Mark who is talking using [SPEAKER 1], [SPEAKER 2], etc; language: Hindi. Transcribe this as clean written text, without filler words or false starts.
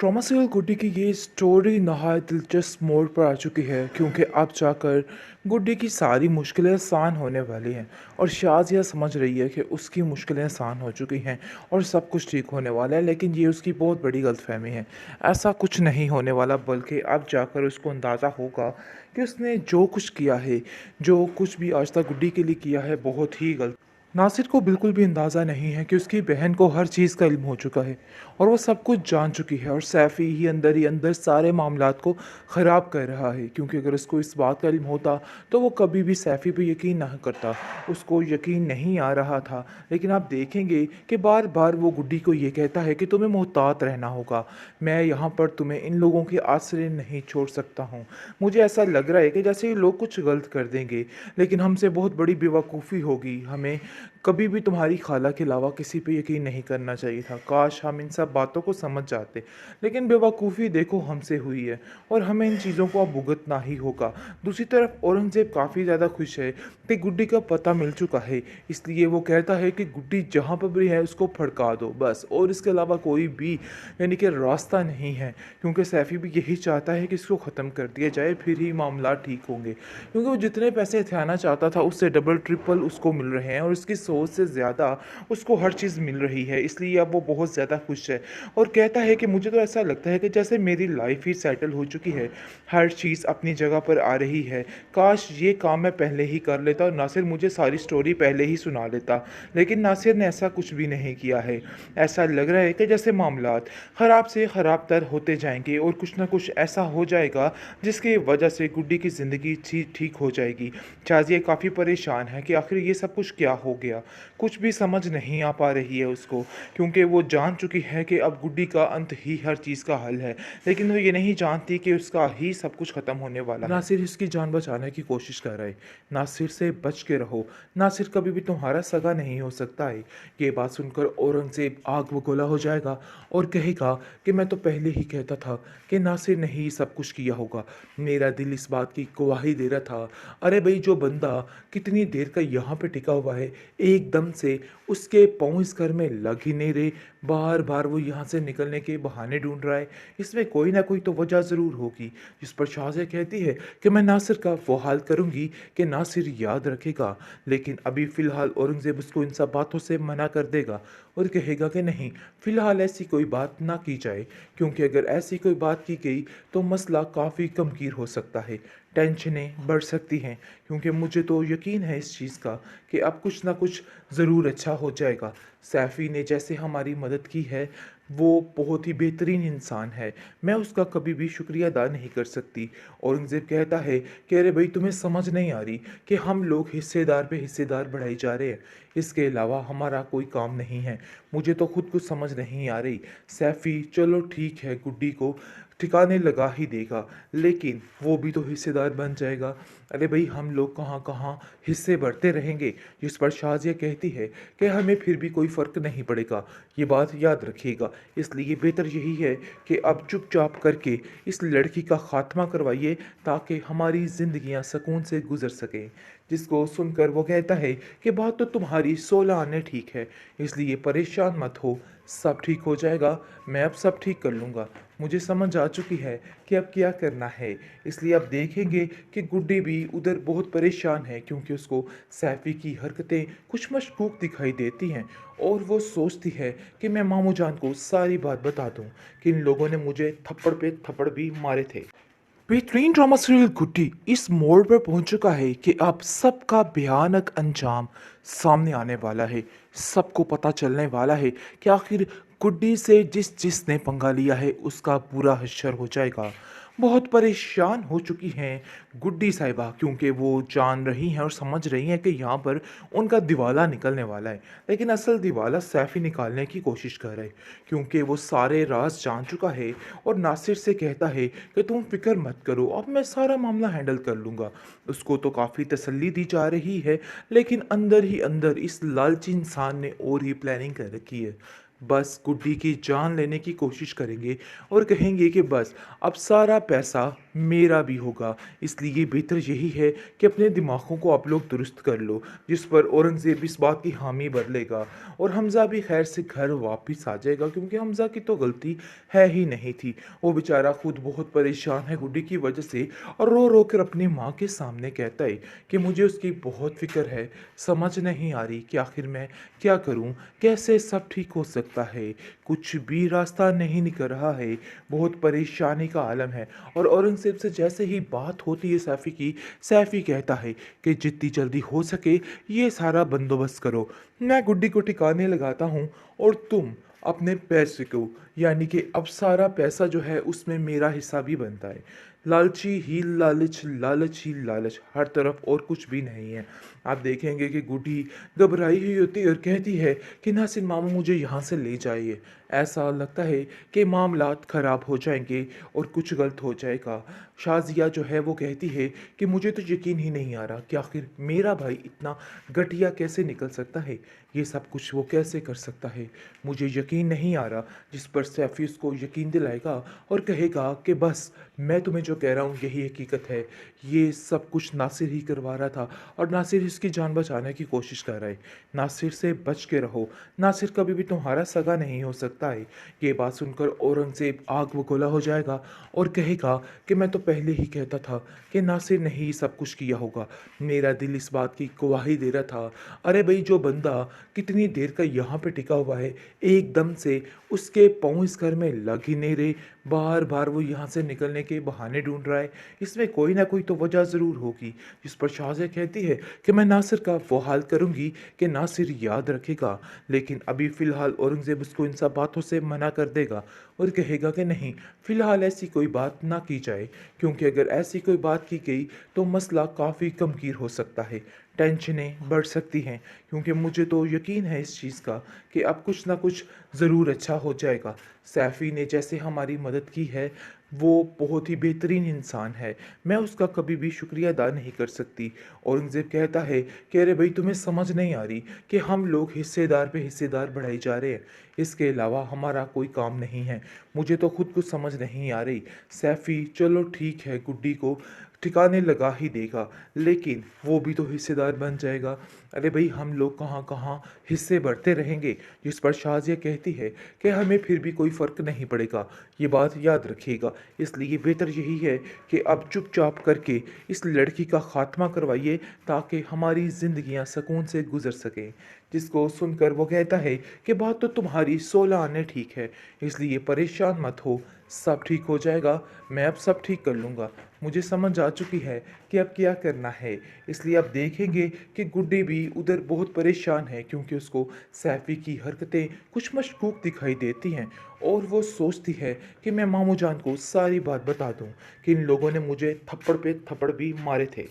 [SPEAKER 1] ट्रॉमा सीरियल गुड्डी की ये स्टोरी नहायत दिलचस्प मोड़ पर आ चुकी है क्योंकि अब जाकर गुड्डी की सारी मुश्किलें आसान होने वाली हैं और शाज़ यह समझ रही है कि उसकी मुश्किलें आसान हो चुकी हैं और सब कुछ ठीक होने वाला है, लेकिन ये उसकी बहुत बड़ी गलतफहमी है। ऐसा कुछ नहीं होने वाला, बल्कि अब जाकर उसको अंदाज़ा होगा कि उसने जो कुछ किया है, जो कुछ भी आज तक गुड्डी के लिए किया है, बहुत ही गलत। नासिर को बिल्कुल भी अंदाज़ा नहीं है कि उसकी बहन को हर चीज़ का इल्म हो चुका है और वो सब कुछ जान चुकी है, और सैफ़ी ही अंदर सारे मामलात को ख़राब कर रहा है, क्योंकि अगर उसको इस बात का इल्म होता तो वो कभी भी सैफ़ी पे यकीन नहीं करता। उसको यकीन नहीं आ रहा था, लेकिन आप देखेंगे कि बार बार वो गुड्डी को ये कहता है कि तुम्हें मोहतात रहना होगा, मैं यहाँ पर तुम्हें इन लोगों के आसरे नहीं छोड़ सकता हूँ। मुझे ऐसा लग रहा है कि जैसे ये लोग कुछ गलत कर देंगे, लेकिन हमसे बहुत बड़ी बेवकूफ़ी होगी। हमें कभी भी तुम्हारी खाला के अलावा किसी पे यकीन नहीं करना चाहिए था। काश हम इन सब बातों को समझ जाते, लेकिन बेवकूफ़ी देखो हमसे हुई है और हमें इन चीज़ों को अब भुगतना ही होगा। दूसरी तरफ औरंगज़ेब काफ़ी ज़्यादा खुश है कि गुड्डी का पता मिल चुका है, इसलिए वो कहता है कि गुड्डी जहाँ पर भी है उसको फड़का दो बस, और इसके अलावा कोई भी यानी कि रास्ता नहीं है, क्योंकि सैफ़ी भी यही चाहता है कि इसको ख़त्म कर दिया जाए, फिर ही मामला ठीक होंगे। क्योंकि वो जितने पैसे हथियाना चाहता था उससे डबल ट्रिपल उसको मिल रहे हैं और उसकी सोच से ज़्यादा उसको हर चीज़ मिल रही है, इसलिए अब वो बहुत ज़्यादा खुश है और कहता है कि मुझे तो ऐसा लगता है कि जैसे मेरी लाइफ ही सेटल हो चुकी है, हर चीज़ अपनी जगह पर आ रही है। काश ये काम मैं पहले ही कर लेता और नासिर मुझे सारी स्टोरी पहले ही सुना लेता, लेकिन नासिर ने ऐसा कुछ भी नहीं किया है। ऐसा लग रहा है कि जैसे मामलात ख़राब से ख़राब तर होते जाएंगे और कुछ ना कुछ ऐसा हो जाएगा जिसकी वजह से गुड्डी की ज़िंदगी ठीक हो जाएगी। शाज़िया काफ़ी परेशान है कि आखिर ये सब कुछ क्या हो गया। कुछ भी समझ नहीं आ पा रही है उसको, क्योंकि वो जान चुकी है कि अब गुड्डी का अंत ही हर चीज़ का हल है, लेकिन वो ये नहीं जानती कि उसका ही सब कुछ ख़त्म होने वाला है। नासिर इसकी जान बचाने की कोशिश कर रहा है। नासिर से बच के रहो, नासिर कभी भी तुम्हारा सगा नहीं हो सकता है। ये बात सुनकर औरंगज़ेब आग बगोला हो जाएगा और कहेगा कि मैं तो पहले ही कहता था कि नासिर ने ही सब कुछ किया होगा, मेरा दिल इस बात की गवाही दे रहा था। अरे भाई, जो बंदा कितनी देर का यहाँ पे टिका हुआ है, एकदम से उसके पाँव इस घर में लग ही नहीं रहे, बार बार वो यहाँ से निकलने के बहाने ढूंढ रहा है, इसमें कोई ना कोई तो वजह ज़रूर होगी। जिस पर शाज़िया कहती है कि मैं नासिर का वो हाल करूँगी कि नासिर याद रखेगा, लेकिन अभी फ़िलहाल औरंगज़ेब उसको इन सब बातों से मना कर देगा और कहेगा कि नहीं, फ़िलहाल ऐसी कोई बात ना की जाए, क्योंकि अगर ऐसी कोई बात की गई तो मसला काफ़ी गंभीर हो सकता है, टेंशनें बढ़ सकती हैं, क्योंकि मुझे तो यकीन है इस चीज़ का कि अब कुछ ना कुछ ज़रूर अच्छा हो जाएगा। सैफ़ी ने जैसे हमारी मदद की है, वो बहुत ही बेहतरीन इंसान है, मैं उसका कभी भी शुक्रिया अदा नहीं कर सकती। औरंगज़ेब कहता है कि अरे भाई, तुम्हें समझ नहीं आ रही कि हम लोग हिस्सेदार पे हिस्सेदार बढ़ाई जा रहे हैं, इसके अलावा हमारा कोई काम नहीं है। मुझे तो खुद कुछ समझ नहीं आ रही। सैफ़ी चलो ठीक है, गुड्डी को ठिकाने लगा ही देगा, लेकिन वो भी तो हिस्सेदार बन जाएगा। अरे भाई, हम लोग कहाँ कहाँ हिस्से बढ़ते रहेंगे। जिस पर शाज़िया कहती है कि हमें फिर भी कोई फ़र्क नहीं पड़ेगा, ये बात याद रखिएगा, इसलिए बेहतर यही है कि अब चुपचाप करके इस लड़की का खात्मा करवाइए, ताकि हमारी ज़िंदगियां सुकून से गुजर सकें। जिसको सुनकर वो कहता है कि बात तो तुम्हारी 16 आने ठीक है, इसलिए परेशान मत हो, सब ठीक हो जाएगा, मैं अब सब ठीक कर लूँगा। मुझे समझ आ चुकी है कि अब क्या करना है, इसलिए अब देखेंगे कि गुड्डी भी उधर बहुत परेशान है, क्योंकि उसको सैफ़ी की हरकतें कुछ मशकूक दिखाई देती हैं और वो सोचती है कि मैं मामू जान को सारी बात बता दूं कि इन लोगों ने मुझे थप्पड़ पे थप्पड़ भी मारे थे। बेहतरीन ड्रामा सीरियल गुड्डी इस मोड़ पर पहुंच चुका है कि अब सबका भयानक अंजाम सामने आने वाला है। सबको पता चलने वाला है कि आखिर गुड्डी से जिसने पंगा लिया है उसका बुरा हश्र हो जाएगा। बहुत परेशान हो चुकी हैं गुड्डी साहिबा, क्योंकि वो जान रही हैं और समझ रही हैं कि यहाँ पर उनका दिवाला निकलने वाला है, लेकिन असल दिवाला सैफ़ी निकालने की कोशिश कर रहे हैं, क्योंकि वो सारे राज जान चुका है और नासिर से कहता है कि तुम फिक्र मत करो, अब मैं सारा मामला हैंडल कर लूँगा। उसको तो काफ़ी तसल्ली दी जा रही है, लेकिन अंदर ही अंदर इस लालची इंसान ने और ही प्लानिंग कर रखी है। बस गुड्डी की जान लेने की कोशिश करेंगे और कहेंगे कि बस अब सारा पैसा मेरा भी होगा। इसलिए बेहतर यही है कि अपने दिमागों को आप लोग दुरुस्त कर लो, जिस पर औरंगज़ेब इस बात की हामी भर लेगा और हमज़ा भी खैर से घर वापस आ जाएगा, क्योंकि हमज़ा की तो गलती है ही नहीं थी। वो बेचारा खुद बहुत परेशान है गुड्डी की वजह से और रो रो कर अपनी माँ के सामने कहता है कि मुझे उसकी बहुत फ़िक्र है, समझ नहीं आ रही कि आखिर मैं क्या करूँ, कैसे सब ठीक हो सकता है, कुछ भी रास्ता नहीं निकल रहा है, बहुत परेशानी का आलम है। और औरंगज़ेब से जैसे ही बात होती है सैफ़ी की, सैफ़ी कहता है कि जितनी जल्दी हो सके ये सारा बंदोबस्त करो, मैं गुड्डी को ठिकाने लगाता हूँ और तुम अपने पैसे को, यानी कि अब सारा पैसा जो है उसमें मेरा हिस्सा भी बनता है। लालची ही लालच, लालच ही लालच, हर तरफ और कुछ भी नहीं है। आप देखेंगे कि गुड्डी घबराई हुई होती है और कहती है कि नासिर मामू मुझे यहाँ से ले जाइए। ऐसा लगता है कि मामलात ख़राब हो जाएंगे और कुछ गलत हो जाएगा। शाज़िया जो है वो कहती है कि मुझे तो यकीन ही नहीं आ रहा कि आखिर मेरा भाई इतना घटिया कैसे निकल सकता है, ये सब कुछ वो कैसे कर सकता है, मुझे यकीन नहीं आ रहा। जिस पर सैफ़ी उसको यकीन दिलाएगा और कहेगा कि बस मैं तुम्हें जो कह रहा हूँ यही हकीकत है, ये सब कुछ नासिर ही करवा रहा था और नासिर इसकी जान बचाने की कोशिश कर रहा है। नासिर से बच के रहो, नासिर कभी भी तुम्हारा सगा नहीं हो सकता है। ये बात सुनकर औरंगज़ेब आग बगोला हो जाएगा और कहेगा कि मैं तो पहले ही कहता था कि नासिर ने ही सब कुछ किया होगा, मेरा दिल इस बात की गवाही दे रहा था। अरे भाई, जो बंदा कितनी देर का यहाँ पे टिका हुआ है, एकदम से उसके पाँव इस घर में लग ही नहीं रहे, बार बार वो यहाँ से निकलने के बहाने ढूंढ रहा है, इसमें कोई ना कोई तो वजह ज़रूर होगी। जिस पर शाज़िया कहती है कि मैं नासिर का वो हाल करूँगी कि नासिर याद रखेगा। लेकिन अभी फ़िलहाल औरंगज़ेब उसको इन सब बातों से मना कर देगा और कहेगा कि नहीं, फ़िलहाल ऐसी कोई बात ना की जाए, क्योंकि अगर ऐसी कोई बात की गई तो मसला काफ़ी गंभीर हो सकता है, टेंशनें बढ़ सकती हैं। क्योंकि मुझे तो यकीन है इस चीज़ का कि अब कुछ ना कुछ ज़रूर अच्छा हो जाएगा। सैफ़ी ने जैसे हमारी मदद की है, वो बहुत ही बेहतरीन इंसान है, मैं उसका कभी भी शुक्रिया अदा नहीं कर सकती। औरंगज़ेब कहता है कि अरे भाई, तुम्हें समझ नहीं आ रही कि हम लोग हिस्सेदार पे हिस्सेदार बढ़ाई जा रहे हैं, इसके अलावा हमारा कोई काम नहीं है। मुझे तो खुद कुछ समझ नहीं आ रही। सैफ़ी चलो ठीक है, गुड्डी को ठिकाने लगा ही देगा, लेकिन वो भी तो हिस्सेदार बन जाएगा। अरे भाई, हम लोग कहाँ कहाँ हिस्से बढ़ते रहेंगे। जिस पर शाज़िया कहती है कि हमें फिर भी कोई फ़र्क नहीं पड़ेगा, ये बात याद रखिएगा। इसलिए बेहतर यही है कि अब चुपचाप करके इस लड़की का ख़ात्मा करवाइए, ताकि हमारी ज़िंदगियां सुकून से गुजर सकें। जिसको सुनकर वो कहता है कि बात तो तुम्हारी 16 आने ठीक है, इसलिए परेशान मत हो, सब ठीक हो जाएगा, मैं अब सब ठीक कर लूँगा। मुझे समझ आ चुकी है कि अब क्या करना है। इसलिए आप देखेंगे कि गुड्डी भी उधर बहुत परेशान है, क्योंकि उसको सैफ़ी की हरकतें कुछ मशकूक दिखाई देती हैं और वो सोचती है कि मैं मामू जान को सारी बात बता दूं कि इन लोगों ने मुझे थप्पड़ पे थप्पड़ भी मारे थे।